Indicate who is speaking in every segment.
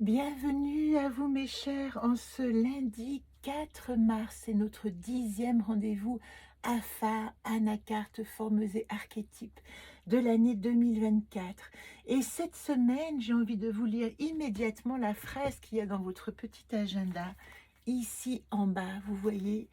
Speaker 1: Bienvenue à vous mes chers en ce lundi 4 mars, c'est notre 10e rendez-vous AFA, Anacarte, Formes et Archétypes de l'année 2024. Et cette semaine, j'ai envie de vous lire immédiatement la phrase qu'il y a dans votre petit agenda, ici en bas, vous voyez.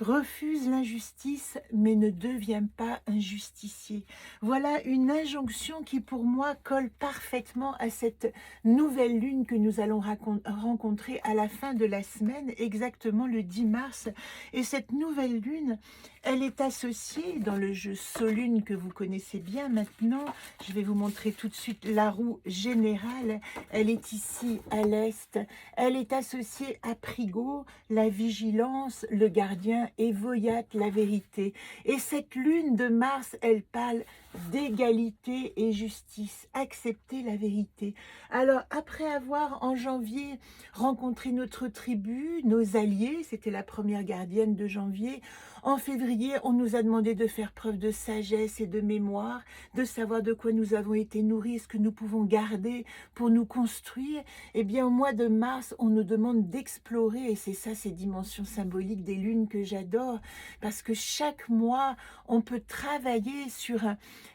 Speaker 1: Refuse l'injustice, mais ne deviens pas un justicier. Voilà une injonction qui, pour moi, colle parfaitement à cette nouvelle lune que nous allons rencontrer à la fin de la semaine, exactement le 10 mars. Et cette nouvelle lune, elle est associée dans le jeu Solune que vous connaissez bien maintenant. Je vais vous montrer tout de suite la roue générale. Elle est ici à l'est. Elle est associée à Prigo, la vigilance, le gardien, et Voyat, la vérité. Et cette lune de Mars, elle parle d'égalité et justice, accepter la vérité. Alors, après avoir en janvier rencontré notre tribu, nos alliés, c'était la première gardienne de janvier, en février, on nous a demandé de faire preuve de sagesse et de mémoire, de savoir de quoi nous avons été nourris, ce que nous pouvons garder pour nous construire. Eh bien, au mois de mars, on nous demande d'explorer, et c'est ça, ces dimensions symboliques des lunes que j'adore, parce que chaque mois, on peut travailler sur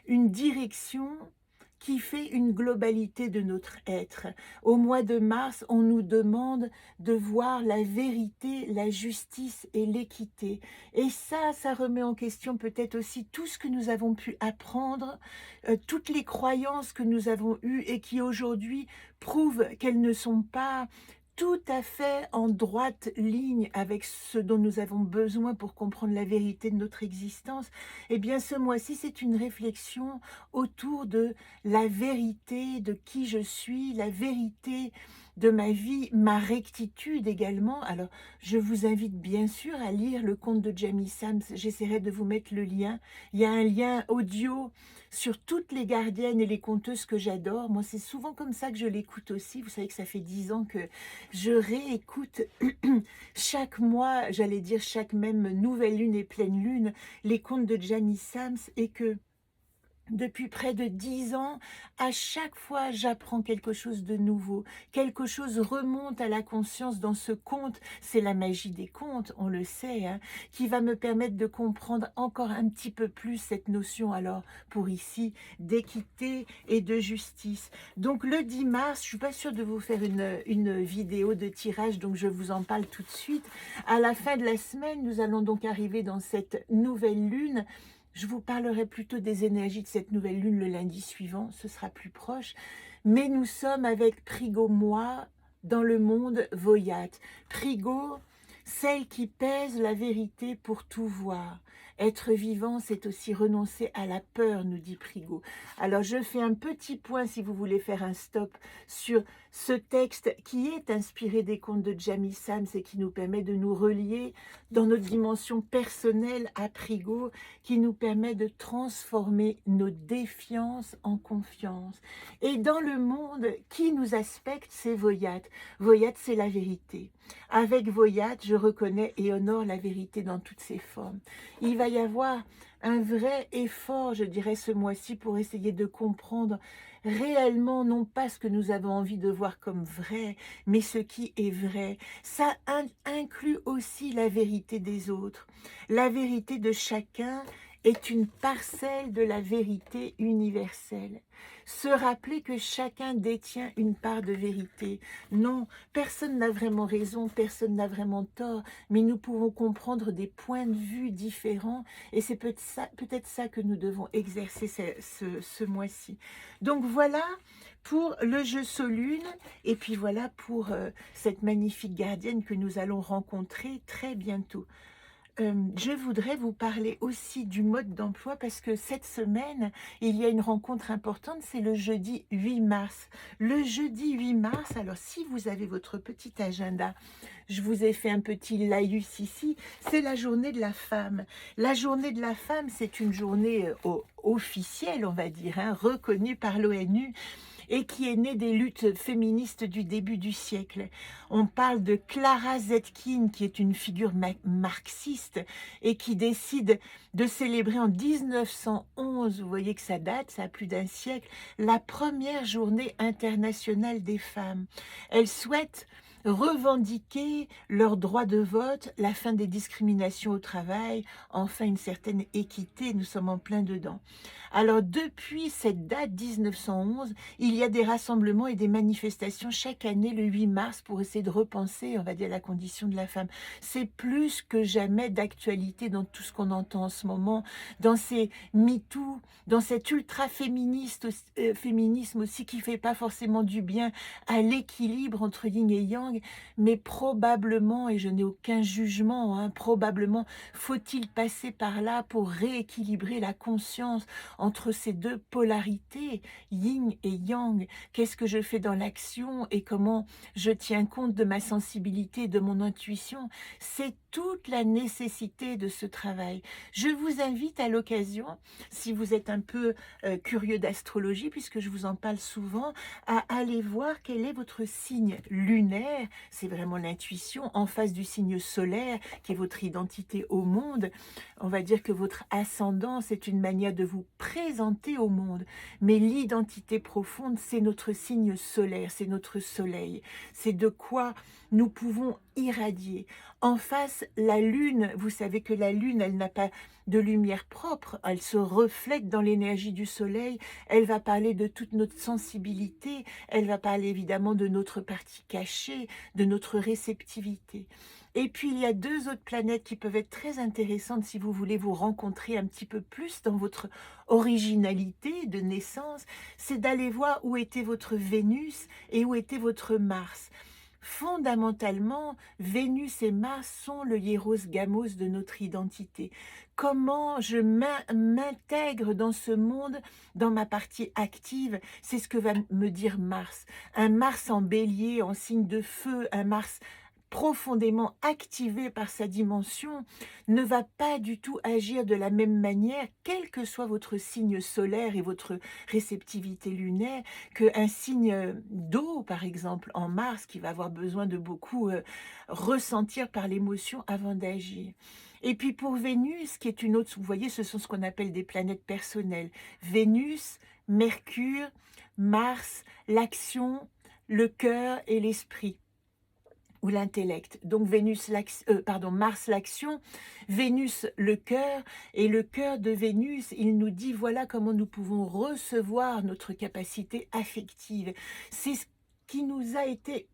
Speaker 1: une direction qui fait une globalité de notre être. Au mois de mars, on nous demande de voir la vérité, la justice et l'équité. Et ça remet en question peut-être aussi tout ce que nous avons pu apprendre, toutes les croyances que nous avons eues et qui aujourd'hui prouvent qu'elles ne sont pas tout à fait en droite ligne avec ce dont nous avons besoin pour comprendre la vérité de notre existence. Eh bien, ce mois-ci, c'est une réflexion autour de la vérité de qui je suis, la vérité de ma vie, ma rectitude également. Alors, je vous invite bien sûr à lire le conte de Jamie Sams. J'essaierai de vous mettre le lien. Il y a un lien audio sur toutes les gardiennes et les conteuses que j'adore. Moi, c'est souvent comme ça que je l'écoute aussi. Vous savez que ça fait 10 ans que je réécoute chaque mois, j'allais dire chaque même nouvelle lune et pleine lune, les contes de Jamie Sams, et que depuis près de 10 ans, à chaque fois, j'apprends quelque chose de nouveau. Quelque chose remonte à la conscience dans ce conte. C'est la magie des contes, on le sait, hein, qui va me permettre de comprendre encore un petit peu plus cette notion, alors, pour ici, d'équité et de justice. Donc, le 10 mars, je suis pas sûre de vous faire une vidéo de tirage, donc je vous en parle tout de suite. À la fin de la semaine, nous allons donc arriver dans cette nouvelle lune. Je vous parlerai plutôt des énergies de cette nouvelle lune le lundi suivant, ce sera plus proche. Mais nous sommes avec Prigo, moi, dans le monde Voyat. Prigo, celle qui pèse la vérité pour tout voir. Être vivant, c'est aussi renoncer à la peur, nous dit Prigo. Alors, je fais un petit point, si vous voulez faire un stop, sur ce texte qui est inspiré des contes de Jamie Sams et qui nous permet de nous relier dans notre dimension personnelle à Prigo, qui nous permet de transformer nos défiances en confiance. Et dans le monde, qui nous aspecte, c'est Voyat. Voyat, c'est la vérité. Avec Voyat, je reconnais et honore la vérité dans toutes ses formes. Il va y avoir un vrai effort, je dirais, ce mois-ci pour essayer de comprendre réellement, non pas ce que nous avons envie de voir comme vrai, mais ce qui est vrai. Ça inclut aussi la vérité des autres. La vérité de chacun est une parcelle de la vérité universelle. Se rappeler que chacun détient une part de vérité. Non, personne n'a vraiment raison, personne n'a vraiment tort, mais nous pouvons comprendre des points de vue différents, et c'est peut-être ça que nous devons exercer ce mois-ci. Donc voilà pour le jeu Solune, et puis voilà pour cette magnifique gardienne que nous allons rencontrer très bientôt. Je voudrais vous parler aussi du mode d'emploi parce que cette semaine, il y a une rencontre importante, c'est le jeudi 8 mars. Le jeudi 8 mars, alors si vous avez votre petit agenda, je vous ai fait un petit laïus ici, c'est la journée de la femme. La journée de la femme, c'est une journée officielle, on va dire, hein, reconnue par l'ONU. et qui est née des luttes féministes du début du siècle. On parle de Clara Zetkin, qui est une figure marxiste et qui décide de célébrer en 1911, vous voyez que ça date, ça a plus d'un siècle, la première journée internationale des femmes. Elle souhaite revendiquer leur droit de vote, la fin des discriminations au travail, enfin une certaine équité, nous sommes en plein dedans. Alors depuis cette date 1911, il y a des rassemblements et des manifestations chaque année le 8 mars pour essayer de repenser, on va dire, la condition de la femme. C'est plus que jamais d'actualité dans tout ce qu'on entend en ce moment, dans ces MeToo, dans cet féminisme aussi qui fait pas forcément du bien à l'équilibre entre yin et yang, mais probablement, et je n'ai aucun jugement, hein, probablement faut-il passer par là pour rééquilibrer la conscience entre ces deux polarités, yin et yang. Qu'est-ce que je fais dans l'action et comment je tiens compte de ma sensibilité et de mon intuition? C'est toute la nécessité de ce travail. Je vous invite à l'occasion, si vous êtes un peu curieux d'astrologie, puisque je vous en parle souvent, à aller voir quel est votre signe lunaire, c'est vraiment l'intuition, en face du signe solaire, qui est votre identité au monde. On va dire que votre ascendance est une manière de vous présenter au monde, mais l'identité profonde, c'est notre signe solaire, c'est notre soleil, c'est de quoi nous pouvons irradier. En face, la lune, vous savez que la lune, elle n'a pas de lumière propre, elle se reflète dans l'énergie du soleil, elle va parler de toute notre sensibilité, elle va parler évidemment de notre partie cachée, de notre réceptivité. Et puis il y a deux autres planètes qui peuvent être très intéressantes si vous voulez vous rencontrer un petit peu plus dans votre originalité de naissance, c'est d'aller voir où était votre Vénus et où était votre Mars. Fondamentalement, Vénus et Mars sont le hieros gamos de notre identité. Comment je m'intègre dans ce monde, dans ma partie active, c'est ce que va me dire Mars. Un Mars en bélier, en signe de feu, un Mars profondément activé par sa dimension, ne va pas du tout agir de la même manière, quel que soit votre signe solaire et votre réceptivité lunaire, qu'un signe d'eau, par exemple, en Mars, qui va avoir besoin de beaucoup ressentir par l'émotion avant d'agir. Et puis pour Vénus, qui est une autre, vous voyez, ce sont ce qu'on appelle des planètes personnelles. Vénus, Mercure, Mars, l'action, le cœur et l'esprit, ou l'intellect. Donc Mars l'action, Vénus le cœur, et le cœur de Vénus, il nous dit voilà comment nous pouvons recevoir notre capacité affective. C'est ce qui nous a été,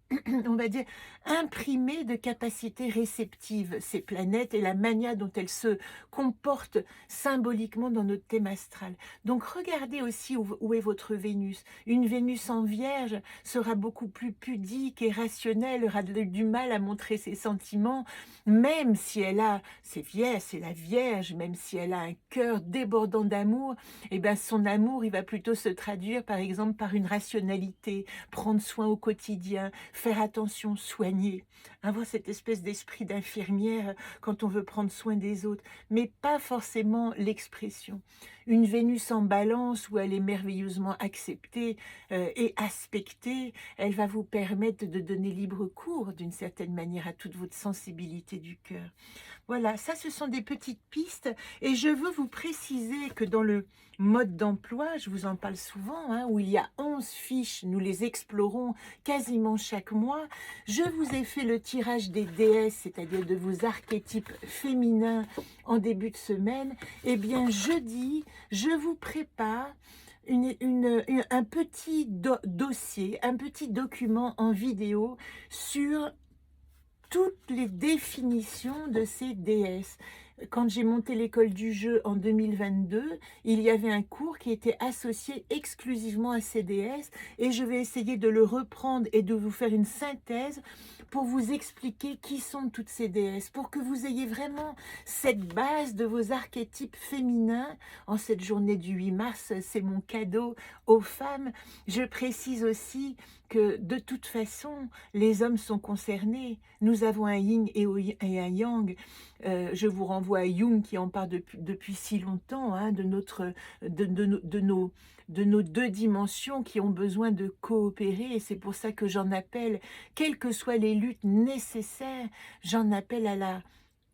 Speaker 1: on va dire, imprimé de capacités réceptives, ces planètes, et la manière dont elles se comportent symboliquement dans notre thème astral. Donc regardez aussi où est votre Vénus. Une Vénus en Vierge sera beaucoup plus pudique et rationnelle, aura du mal à montrer ses sentiments, même si elle a, c'est la Vierge, même si elle a un cœur débordant d'amour, et bien son amour, il va plutôt se traduire par exemple par une rationalité, prendre soin au quotidien, faire attention, soigner, avoir cette espèce d'esprit d'infirmière quand on veut prendre soin des autres, mais pas forcément l'expression. Une Vénus en Balance où elle est merveilleusement acceptée et aspectée, elle va vous permettre de donner libre cours d'une certaine manière à toute votre sensibilité du cœur. Voilà, ça ce sont des petites pistes, et je veux vous préciser que dans le mode d'emploi, je vous en parle souvent, hein, où il y a 11 fiches, nous les explorons quasiment chaque mois. Je vous ai fait le tirage des déesses, c'est-à-dire de vos archétypes féminins en début de semaine. Eh bien, jeudi, je vous prépare un petit dossier, un petit document en vidéo sur toutes les définitions de ces déesses. Quand j'ai monté l'école du jeu en 2022, il y avait un cours qui était associé exclusivement à ces déesses, et je vais essayer de le reprendre et de vous faire une synthèse pour vous expliquer qui sont toutes ces déesses, pour que vous ayez vraiment cette base de vos archétypes féminins. En cette journée du 8 mars, c'est mon cadeau aux femmes. Je précise aussi que de toute façon, les hommes sont concernés. Nous avons un yin et un yang. Je vous renvoie voit Jung qui en parle depuis si longtemps, hein, de nos deux dimensions qui ont besoin de coopérer. Et c'est pour ça que j'en appelle, quelles que soient les luttes nécessaires, j'en appelle à la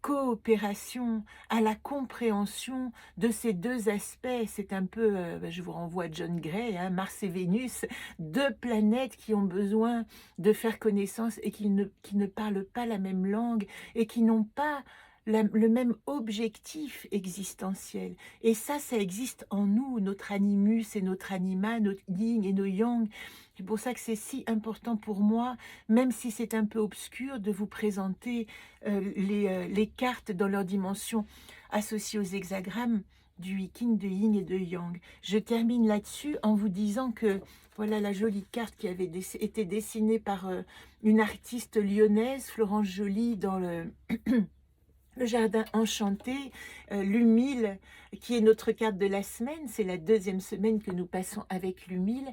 Speaker 1: coopération, à la compréhension de ces deux aspects. C'est un peu, je vous renvoie à John Gray, hein, Mars et Vénus, deux planètes qui ont besoin de faire connaissance et qui ne parlent pas la même langue et qui n'ont pas le même objectif existentiel. Et ça existe en nous, notre animus et notre anima, notre yin et nos yang. C'est pour ça que c'est si important pour moi, même si c'est un peu obscur, de vous présenter les cartes dans leur dimension associées aux hexagrammes du Viking, de Yin et de Yang. Je termine là-dessus en vous disant que voilà la jolie carte qui avait été dessinée par une artiste lyonnaise, Florence Joly, dans le jardin enchanté, l'humile, qui est notre carte de la semaine. C'est la deuxième semaine que nous passons avec l'humile.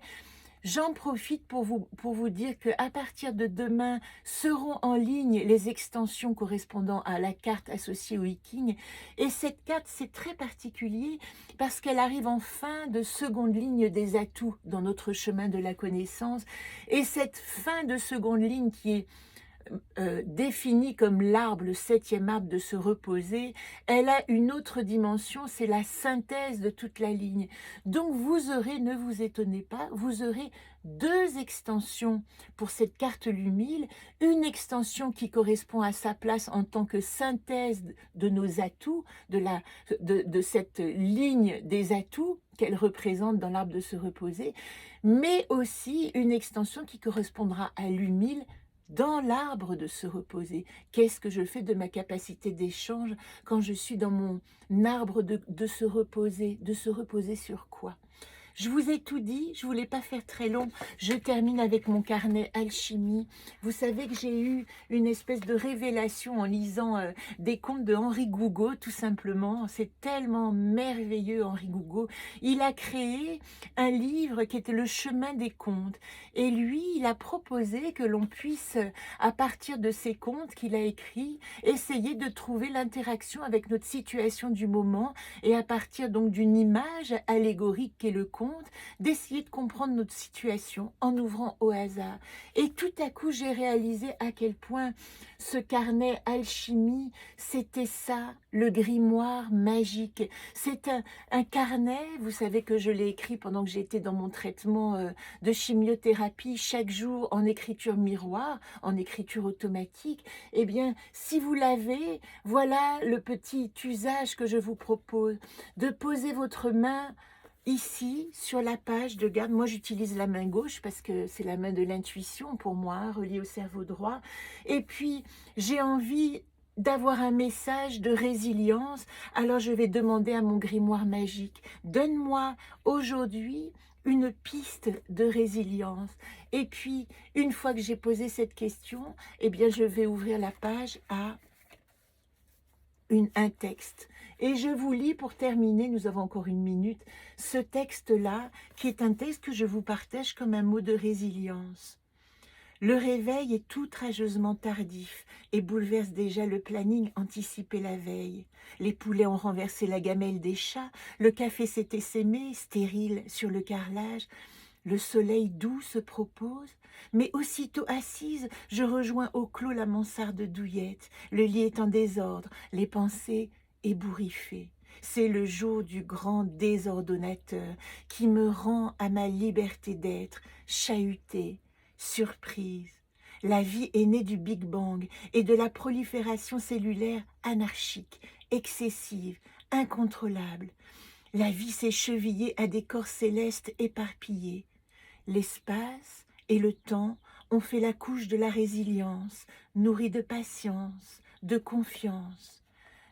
Speaker 1: J'en profite pour vous dire qu'à partir de demain seront en ligne les extensions correspondant à la carte associée au Viking. Et cette carte, c'est très particulier parce qu'elle arrive en fin de seconde ligne des atouts dans notre chemin de la connaissance. Et cette fin de seconde ligne qui est définie comme l'arbre, le septième arbre de se reposer, elle a une autre dimension, c'est la synthèse de toute la ligne. Donc vous aurez, ne vous étonnez pas, vous aurez deux extensions pour cette carte Lumile, une extension qui correspond à sa place en tant que synthèse de nos atouts, de cette ligne des atouts qu'elle représente dans l'arbre de se reposer, mais aussi une extension qui correspondra à l'humile dans l'arbre de se reposer. Qu'est-ce que je fais de ma capacité d'échange quand je suis dans mon arbre de se reposer? De se reposer sur quoi? Je vous ai tout dit, je ne voulais pas faire très long. Je termine avec mon carnet alchimie. Vous savez que j'ai eu une espèce de révélation en lisant des contes de Henri Gougaud, tout simplement. C'est tellement merveilleux, Henri Gougaud. Il a créé un livre qui était Le chemin des contes. Et lui, il a proposé que l'on puisse, à partir de ces contes qu'il a écrits, essayer de trouver l'interaction avec notre situation du moment et à partir donc d'une image allégorique qu'est le conte, d'essayer de comprendre notre situation en ouvrant au hasard. Et tout à coup, j'ai réalisé à quel point ce carnet alchimie, c'était ça, le grimoire magique. C'est un carnet, vous savez que je l'ai écrit pendant que j'étais dans mon traitement de chimiothérapie, chaque jour en écriture miroir, en écriture automatique. Eh bien, si vous l'avez, voilà le petit usage que je vous propose, de poser votre main ici, sur la page de garde. Moi, j'utilise la main gauche parce que c'est la main de l'intuition pour moi, reliée au cerveau droit. Et puis, j'ai envie d'avoir un message de résilience. Alors, je vais demander à mon grimoire magique, donne-moi aujourd'hui une piste de résilience. Et puis, une fois que j'ai posé cette question, eh bien, je vais ouvrir la page à un texte. Et je vous lis pour terminer, nous avons encore une minute, ce texte-là, qui est un texte que je vous partage comme un mot de résilience. Le réveil est outrageusement tardif et bouleverse déjà le planning anticipé la veille. Les poulets ont renversé la gamelle des chats, le café s'est essaimé, stérile sur le carrelage. Le soleil doux se propose, mais aussitôt assise, je rejoins au clos la mansarde douillette. Le lit est en désordre, les pensées ébouriffées. C'est le jour du grand désordonnateur qui me rend à ma liberté d'être, chahutée, surprise. La vie est née du Big Bang et de la prolifération cellulaire anarchique, excessive, incontrôlable. La vie s'est chevillée à des corps célestes éparpillés. L'espace et le temps ont fait la couche de la résilience, nourrie de patience, de confiance.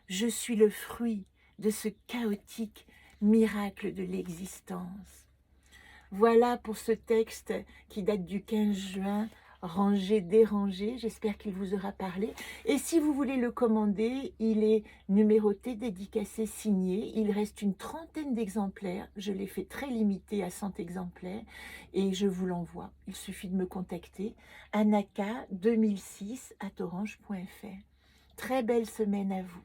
Speaker 1: Je suis le fruit de ce chaotique miracle de l'existence. Voilà pour ce texte qui date du 15 juin, rangé, dérangé. J'espère qu'il vous aura parlé. Et si vous voulez le commander, il est numéroté, dédicacé, signé. Il reste une trentaine d'exemplaires. Je l'ai fait très limité à 100 exemplaires et je vous l'envoie. Il suffit de me contacter. anaka2006@orange.fr. Très belle semaine à vous.